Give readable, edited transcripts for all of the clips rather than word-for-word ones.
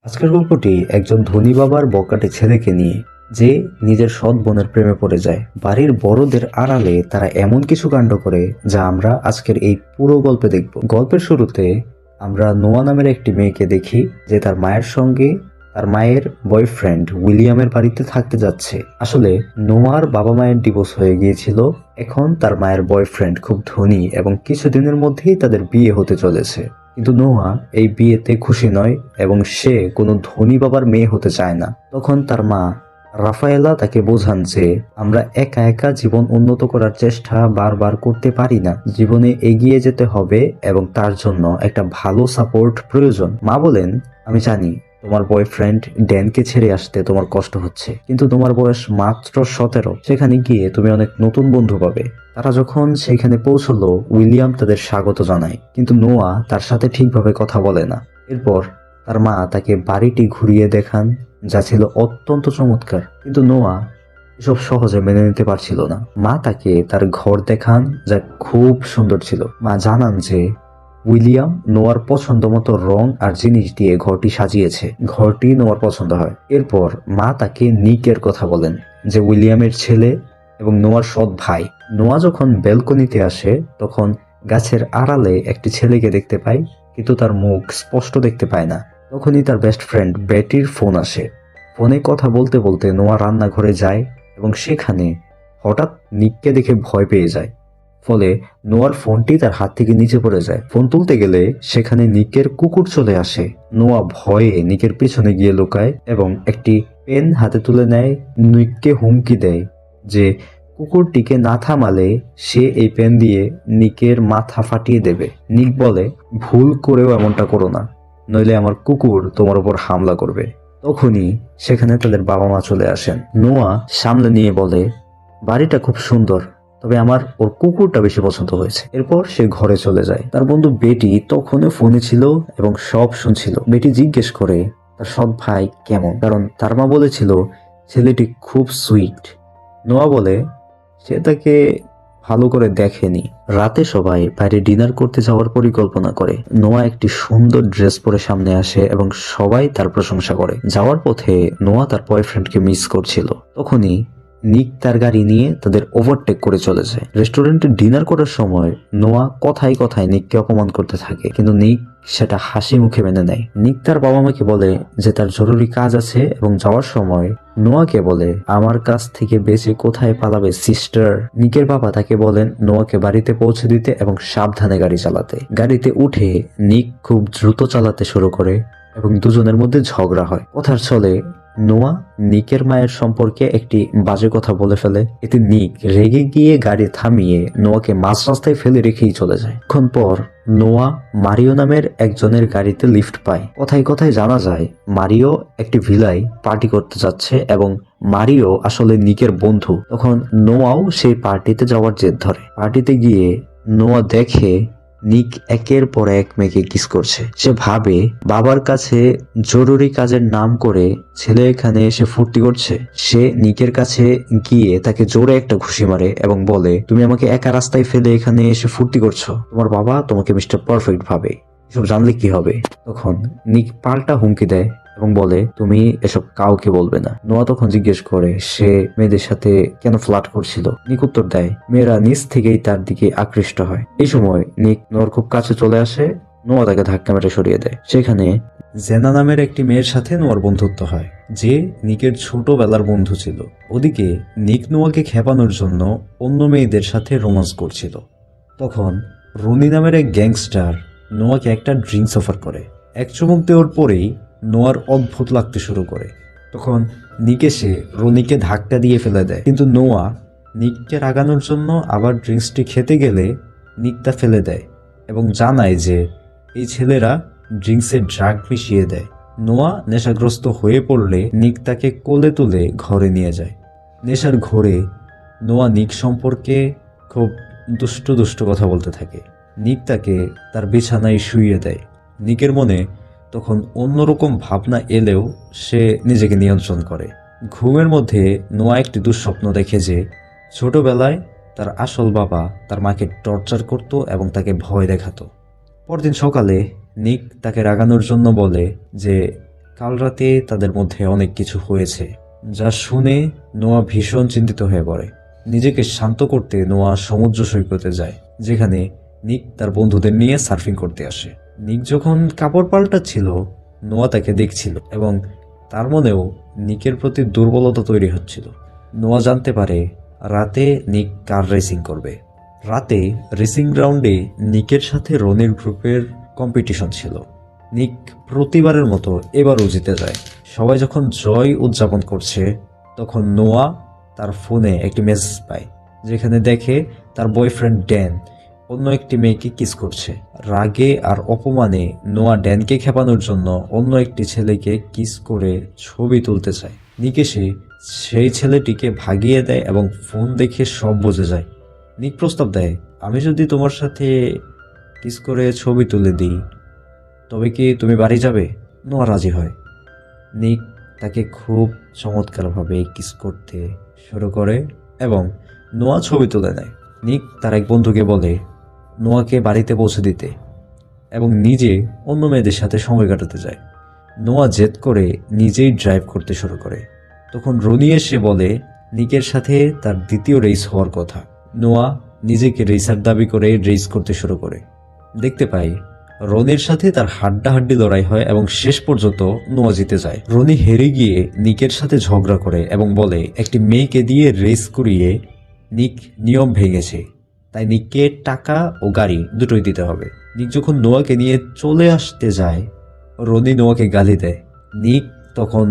আজকের গল্পটি একজন ধনী বাবার বকাটে ছেলেকে নিয়ে, যে নিজের সৎ বোনের প্রেমে পড়ে যায়। বাড়ির বড়দের আড়ালে তারা এমন কিছু কাণ্ড করে যা আমরা আজকের এই পুরো গল্পে দেখব। গল্পের শুরুতে আমরা নোয়া নামের একটি মেয়েকে দেখি, যে তার মায়ের সঙ্গে তার মায়ের বয়ফ্রেন্ড উইলিয়ামের বাড়িতে থাকতে যাচ্ছে। আসলে নোয়ার বাবা মায়ের ডিভোর্স হয়ে গিয়েছিল। এখন তার মায়ের বয়ফ্রেন্ড খুব ধনী এবং কিছুদিনের মধ্যেই তাদের বিয়ে হতে চলেছে। কিন্তু নোয়া এই বিয়েতে খুশি নয় এবং সে কোনো ধনী বাবার মেয়ে হতে চায় না। তখন তার মা রাফায়েলা তাকে বোঝান যে আমরা একা একা জীবন উন্নত করার চেষ্টা বারবার করতে পারি না, জীবনে এগিয়ে যেতে হবে এবং তার জন্য একটা ভালো সাপোর্ট প্রয়োজন। মা বলেন, আমি জানি তোমার বয়ফ্রেন্ড ড্যানকে ছেড়ে আসতে তোমার কষ্ট হচ্ছে, কিন্তু তোমার বয়স মাত্র 17, সেখানে গিয়ে তুমি অনেক নতুন বন্ধু পাবে। তারা যখন সেখানে পৌঁছলো, উইলিয়াম তাদের স্বাগত জানায়, কিন্তু নোয়া তার সাথে ঠিকভাবে কথা বলে না। এরপর তার মা তাকে বাড়িটি ঘুরিয়ে দেখান, যা ছিল অত্যন্ত চমৎকার, কিন্তু নোয়া এসব সহজে মেনে নিতে পারছিল না। মা তাকে তার ঘর দেখান, যা খুব সুন্দর ছিল। মা জানান যে উইলিয়াম নোয়ার পছন্দ মতো রং আর জিনিস দিয়ে ঘরটি সাজিয়েছে। ঘরটি নোয়ার পছন্দ হয়। এরপর মা তাকে নিকের কথা বলেন, যে উইলিয়ামের ছেলে এবং নোয়ার সৎ ভাই। নোয়া যখন ব্যালকনিতে আসে, তখন গাছের আড়ালে একটি ছেলেকে দেখতে পায়, কিন্তু তার মুখ স্পষ্ট দেখতে পায় না। তখনই তার বেস্ট ফ্রেন্ড বেটির ফোন আসে। ফোনে কথা বলতে বলতে নোয়া রান্নাঘরে যায় এবং সেখানে হঠাৎ নিককে দেখে ভয় পেয়ে যায়। ফলে নোয়ার ফোনটি তার হাত থেকে নিচে পড়ে যায়। ফোন তুলতে গেলে সেখানে নিকের কুকুর চলে আসে। নোয়া ভয়ে নিকের পেছনে গিয়ে লুকায় এবং একটি পেন হাতে তুলে নেয়। নিককে হুমকি দেয় যে কুকুরটিকে না থামালে সে এই পেন দিয়ে নিকের মাথা ফাটিয়ে দেবে। নিক বলে, ভুল করেও এমনটা করো না, নইলে আমার কুকুর তোমার উপর হামলা করবে। তখনই সেখানে তাদের বাবা মা চলে আসেন। নোয়া সামলে নিয়ে বলে, বাড়িটা খুব সুন্দর, তবে আমার ওর কুকুরটা বেশি পছন্দ হয়েছে। এরপর সে ঘরে চলে যায়। তার বন্ধু বেটি তখনও ফোনে ছিল এবং সব শুনছিল। বেটি জিজ্ঞেস করে তার সৎ ভাই কেমন, কারণ তার মা বলেছিল ছেলেটি খুব সুইট। নোয়া বলে সে তাকে ভালো করে দেখেনি। রাতে সবাই বাইরে ডিনার করতে যাওয়ার পরিকল্পনা করে। নোয়া একটি সুন্দর ড্রেস পরে সামনে আসে এবং সবাই তার প্রশংসা করে। যাওয়ার পথে নোয়া তার বয়ফ্রেন্ডকে মিস করছিল। তখনই নিক তার গাড়ি নিয়ে তাদের ওভারটেক করে চলেছে। রেস্টুরেন্টে ডিনার করার সময় নোয়া কথায় কথায় নিককে অপমান করতে থাকে, কিন্তু নিক সেটা হাসি মুখে মেনে নেয়। নিক তার বাবা মাকে বলে যে তার জরুরি কাজ আছে এবং যাওয়ার সময় নোয়াকে বলে, আমার কাছ থেকে বেঁচে কোথায় পালাবে সিস্টার। নিকের বাবা তাকে বলেন নোয়াকে বাড়িতে পৌঁছে দিতে এবং সাবধানে গাড়ি চালাতে। গাড়িতে উঠে নিক খুব দ্রুত চালাতে শুরু করে এবং দুজনের মধ্যে ঝগড়া হয়। কথার ছলে নোয়া নিকের মায়ের সম্পর্কে একটি বাজে কথা বলে ফেলে। এতে নিক রেগে গিয়ে গাড়ি থামিয়ে নোয়াকে মাঝ রাস্তায় ফেলে রেখেই চলে যায়। কিছুক্ষণ পর নোয়া মারিও নামের একজনের গাড়িতে লিফট পায়। কথায় কথায় জানা যায় মারিও একটি ভিলায় পার্টি করতে যাচ্ছে এবং মারিও আসলে নিকের বন্ধু। তখন নোয়াও সেই পার্টিতে যাওয়ার জেদ ধরে। পার্টিতে গিয়ে নোয়া দেখে নিক একের পর এক মেয়েকে কিস করছে। সে ভাবে বাবার কাছে জরুরি কাজের নাম করে ছেলে এখানে এসে ফুর্তি করছে। সে নিকের কাছে গিয়ে তাকে জোরে একটা ঘুষি মারে এবং বলে, তুমি আমাকে একা রাস্তায় ফেলে এখানে এসে ফুর্তি করছো, তোমার বাবা তোমাকে মিস্টার পারফেক্ট ভাবে, এসব জানলে কি হবে। তখন নিক পাল্টা হুমকি দেয় এবং বলে, তুমি এসব কাউকে বলবে না। নোয়া তখন জিজ্ঞেস করে সে মেয়েদের সাথে কেন ফ্লার্ট করছিল। নিক উত্তর দেয়, মেয়েরা নিজ থেকেই তার দিকে আকৃষ্ট হয়। এই সময় নিক নোয়ার খুব কাছে চলে আসে। নোয়া তাকে ধাক্কা মেরে সরিয়ে দেয়। সেখানে জেনা নামের একটি মেয়ের সাথে নোয়ার বন্ধুত্ব হয়, যে নিকের ছোটবেলার বন্ধু ছিল। ওদিকে নিক নোয়াকে খেপানোর জন্য অন্য মেয়েদের সাথে রোমান্স করছিল। তখন রনি নামের এক গ্যাংস্টার নোয়াকে একটা ড্রিঙ্কস অফার করে। এক চুমুক দেওয়ার পরেই নোয়ার অদ্ভুত লাগতে শুরু করে। তখন নিক এসে রনিকে ধাক্কা দিয়ে ফেলে দেয়, কিন্তু নোয়া নিককে রাগানোর জন্য আবার ড্রিঙ্কসটি খেতে গেলে নিক তা ফেলে দেয় এবং জানায় যে এই ছেলেরা ড্রিঙ্কসে ড্রাগ মিশিয়ে দেয়। নোয়া নেশাগ্রস্ত হয়ে পড়লে নিক তাকে কোলে তুলে ঘরে নিয়ে যায়। নেশার ঘোরে নোয়া নিক সম্পর্কে খুব দুষ্ট দুষ্ট কথা বলতে থাকে। নিক তাকে তার বিছানায় শুইয়ে দেয়। নিকের মনে তখন অন্যরকম ভাবনা এলেও সে নিজেকে নিয়ন্ত্রণ করে। ঘুমের মধ্যে নোয়া একটি দুঃস্বপ্ন দেখে যে ছোটবেলায় তার আসল বাবা তার মাকে টর্চার করত এবং তাকে ভয় দেখাতো। পরদিন সকালে নিক তাকে রাগানোর জন্য বলে যে কাল রাতে তাদের মধ্যে অনেক কিছু হয়েছে, যা শুনে নোয়া ভীষণ চিন্তিত হয়ে পড়ে। নিজেকে শান্ত করতে নোয়া সমুদ্র সৈকতে যায়, যেখানে নিক তার বন্ধুদের নিয়ে সার্ফিং করতে আসে। নিক যখন কাপড় পাল্টাচ্ছিল, নোয়া তাকে দেখছিল এবং তার মনেও নিকের প্রতি দুর্বলতা তৈরি হচ্ছিল। নোয়া জানতে পারে রাতে নিক কার রেসিং করবে। রাতে রেসিং গ্রাউন্ডে নিকের সাথে রনির গ্রুপের কম্পিটিশন ছিল। নিক প্রতিবারের মতো এবারও জিতে যায়। সবাই যখন জয় উদযাপন করছে, তখন নোয়া তার ফোনে একটি মেসেজ পায়, যেখানে দেখে তার বয়ফ্রেন্ড ড্যান অন্য একটি মেয়েকে কিস করছে। রাগে আর অপমানে নোয়া ড্যানকে খেপানোর জন্য অন্য একটি ছেলেকে কিস করে ছবি তুলতে চায়। নিক এসে সেই ছেলেটিকে ভাগিয়ে দেয় এবং ফোন দেখে সব বুঝে যায়। নিক প্রস্তাব দেয়, আমি যদি তোমার সাথে কিস করে ছবি তুলে দিই, তবে কি তুমি বাড়ি যাবে? নোয়া রাজি হয়। নিক তাকে খুব চমৎকারভাবে কিস করতে শুরু করে এবং নোয়া ছবি তুলে নেয়। নিক তার এক বন্ধুকে বলে নোয়াকে বাড়িতে পৌঁছে দিতে এবং নিজে অন্য মেয়েদের সাথে সময় কাটাতে যায়। নোয়া জেদ করে নিজেই ড্রাইভ করতে শুরু করে। তখন রনি এসে বলে নিকের সাথে তার দ্বিতীয় রেস হওয়ার কথা। নোয়া নিজেকে রেসার দাবি করে রেস করতে শুরু করে। দেখতে পাই রনির সাথে তার হাড্ডাহাড্ডি লড়াই হয় এবং শেষ পর্যন্ত নোয়া জিতে যায়। রনি হেরে গিয়ে নিকের সাথে ঝগড়া করে এবং বলে একটি মেয়েকে দিয়ে রেস করিয়ে নিক নিয়ম ভেঙেছে, তাই নিককে টাকা ও গাড়ি দুটোই দিতে হবে। নিক যখন নোয়াকে নিয়ে চলে আসতে যায়, রনি নোয়াকে গালি দেয়। নিক তখন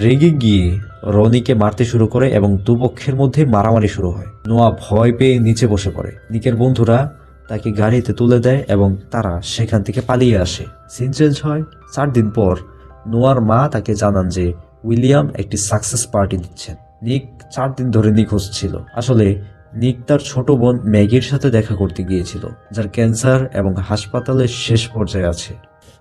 রেগে গিয়ে রনিকে মারতে শুরু করে এবং দুপক্ষের মধ্যে মারামারি শুরু হয়। নোয়া ভয় পেয়ে নিচে বসে পড়ে। নিকের বন্ধুরা তাকে গাড়িতে তুলে দেয় এবং তারা সেখান থেকে পালিয়ে আসে। সিন চেঞ্জ হয় 4 দিন পর। নোয়ার মা তাকে জানান যে উইলিয়াম একটি সাকসেস পার্টি দিচ্ছেন। নিক 4 দিন ধরে নিখোঁজ ছিল। আসলে নিক তার ছোট বোন ম্যাগির সাথে দেখা করতে গিয়েছিল, যার ক্যান্সার এবং হাসপাতালের শেষ পর্যায়ে আছে।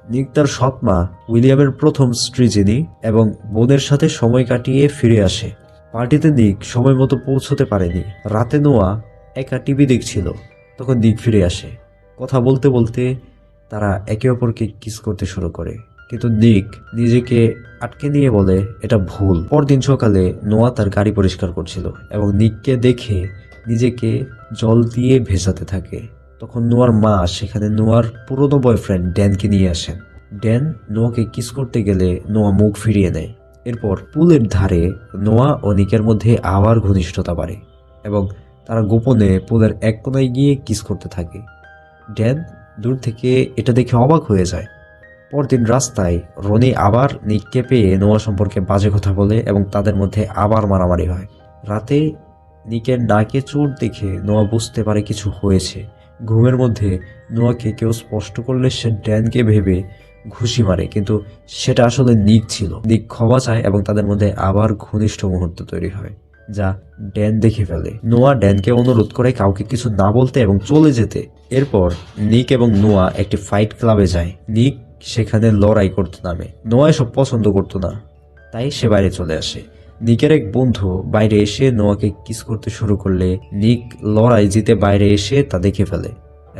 নিক তার সৎ মা উইলিয়ামের প্রথম স্ত্রী যিনি এবং বোনের সাথে সময় কাটিয়ে ফিরে আসে। পার্টিতে নিক সময় মতো পৌঁছতে পারেনি। রাতে নোয়া একা টিভি দেখছিল, তখন নিক ফিরে আসে। কথা বলতে বলতে তারা একে অপরকে কিস করতে শুরু করে, কিন্তু নিক নিজেকে আটকে নিয়ে বলে এটা ভুল। পরদিন সকালে নোয়া তার গাড়ি পরিষ্কার করছিল এবং নিককে দেখে নিজেকে জল দিয়ে ভেজাতে থাকে। তখন নোয়ার মা সেখানে নোয়ার পুরনো বয়ফ্রেন্ড ড্যানকে নিয়ে আসেন। ড্যান নোয়াকে কিস করতে গেলে নোয়া মুখ ফিরিয়ে নেয়। এরপর পুলের ধারে নোয়া ও নিকের মধ্যে আবার ঘনিষ্ঠতা বাড়ে এবং তারা গোপনে পুলের এক কোনায় গিয়ে কিস করতে থাকে। ড্যান দূর থেকে এটা দেখে অবাক হয়ে যায়। পরদিন রাস্তায় রনি আবার নিককে পেয়ে নোয়া সম্পর্কে বাজে কথা বলে এবং তাদের মধ্যে আবার মারামারি হয়। রাতে নিকের নাকে চোট দেখে নোয়া বুঝতে পারে কিছু হয়েছে। ঘুমের মধ্যে নোয়াকে কেউ স্পষ্ট করলে সে ড্যানকে ভেবে ঘুষি মারে, কিন্তু সেটা আসলে নিক ছিল। নিক ক্ষমা চায় এবং তাদের মধ্যে আবার ঘনিষ্ঠ মুহূর্ত তৈরি হয়, যা ড্যান দেখে ফেলে। নোয়া ড্যানকে অনুরোধ করে কাউকে কিছু না বলতে এবং চলে যেতে। এরপর নিক এবং নোয়া একটি ফাইট ক্লাবে যায়। নিক সেখানে লড়াই করতে নামে। নোয়া এসব পছন্দ করতো না, তাই সে বাইরে চলে আসে। নিকের এক বন্ধু বাইরে এসে নোয়াকে কিস করতে শুরু করলে নিক লড়াই জিতে বাইরে এসে তা দেখে ফেলে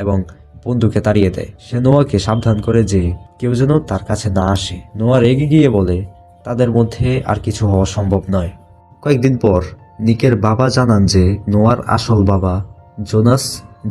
এবং বন্ধুকে তাড়িয়ে দেয়। সে নোয়াকে সাবধান করে যে কেউ যেন তার কাছে না আসে। নোয়া রেগে গিয়ে বলে তাদের মধ্যে আর কিছু হওয়া সম্ভব নয়। কয়েকদিন পর নিকের বাবা জানান যে নোয়ার আসল বাবা জোনাস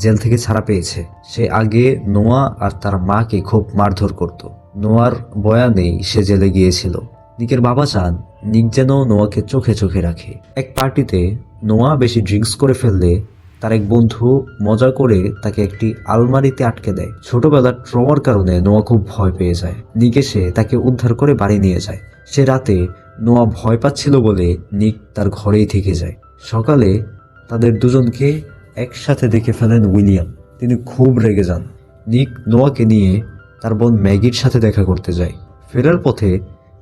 জেল থেকে ছাড়া পেয়েছে। সে আগে নোয়া আর তার মাকে খুব মারধর করত। নোয়ার বয়ানেই সে জেলে গিয়েছিল। নিকের বাবা চান নিক যেন নোয়াকে চোখে চোখে রাখে। এক পার্টিতে নোয়া বেশি ড্রিঙ্কস করে ফেললে তার এক বন্ধু মজা করে তাকে একটি আলমারিতে আটকে দেয়। ছোটবেলার ট্রমার কারণে নোয়া খুব ভয় পেয়ে যায়। নিক এসে তাকে উদ্ধার করে বাড়ি নিয়ে যায়। সে রাতে নোয়া ভয় পাচ্ছিল বলে নিক তার ঘরেই থেকে যায়। সকালে তাদের দুজনকে একসাথে দেখে ফেলেন উইলিয়াম। তিনি খুব রেগে যান। নিক নোয়াকে নিয়ে তার বোন ম্যাগির সাথে দেখা করতে যায়। ফেরার পথে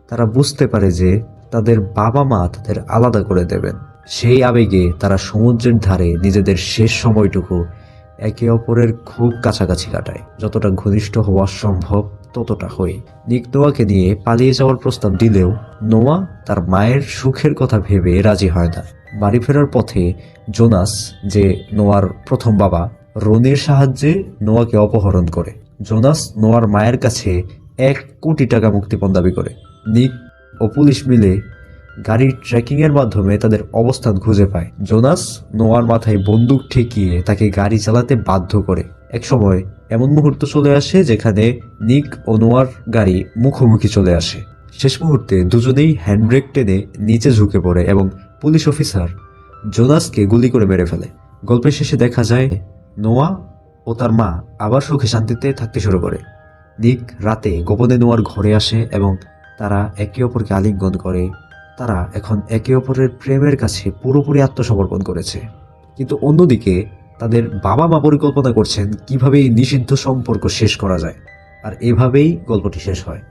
তারা বুঝতে পারে যে তাদের বাবা মা তাদের আলাদা করে দেবেন। সেই আবেগে তারা সমুদ্রের ধারে নিজেদের শেষ সময়টুকু একে অপরের খুব কাছাকাছি কাটায়। যতটা ঘনিষ্ঠ হওয়া সম্ভব ততটা হয়। নিক নোয়াকে নিয়ে পালিয়ে যাওয়ার প্রস্তাব দিলেও নোয়া তার মায়ের সুখের কথা ভেবে রাজি হয় না। বাড়ি ফেরার পথে জোনাস, যে নোয়ার প্রথম বাবা, রনির সাহায্যে নোয়াকে অপহরণ করে। জোনাস নোয়ার মায়ের কাছে 1 কোটি টাকা মুক্তিপণ দাবি করে। নিক ও পুলিশ মিলে গাড়ির ট্র্যাকিংয়ের মাধ্যমে তাদের অবস্থান খুঁজে পায়। জোনাস নোয়ার মাথায় বন্দুক ঠেকিয়ে তাকে গাড়ি চালাতে বাধ্য করে। একসময় এমন মুহূর্ত চলে আসে যেখানে নিক ও নোয়ার গাড়ি মুখোমুখি চলে আসে। শেষ মুহূর্তে দুজনেই হ্যান্ডব্রেক টেনে নিচে ঝুঁকে পড়ে এবং পুলিশ অফিসার জোনাসকে গুলি করে মেরে ফেলে। গল্পের শেষে দেখা যায় নোয়া ও তার মা আবার সুখে শান্তিতে থাকতে শুরু করে। নিক রাতে গোপনে নোয়ার ঘরে আসে এবং তারা একে অপরকে আলিঙ্গন করে। তারা এখন একে অপরের প্রেমের কাছে পুরোপুরি আত্মসমর্পণ করেছে। কিন্তু অন্যদিকে তাদের বাবা মা পরিকল্পনা করছেন কিভাবে এই নিষিদ্ধ সম্পর্ক শেষ করা যায়, আর এভাবেই গল্পটি শেষ হয়।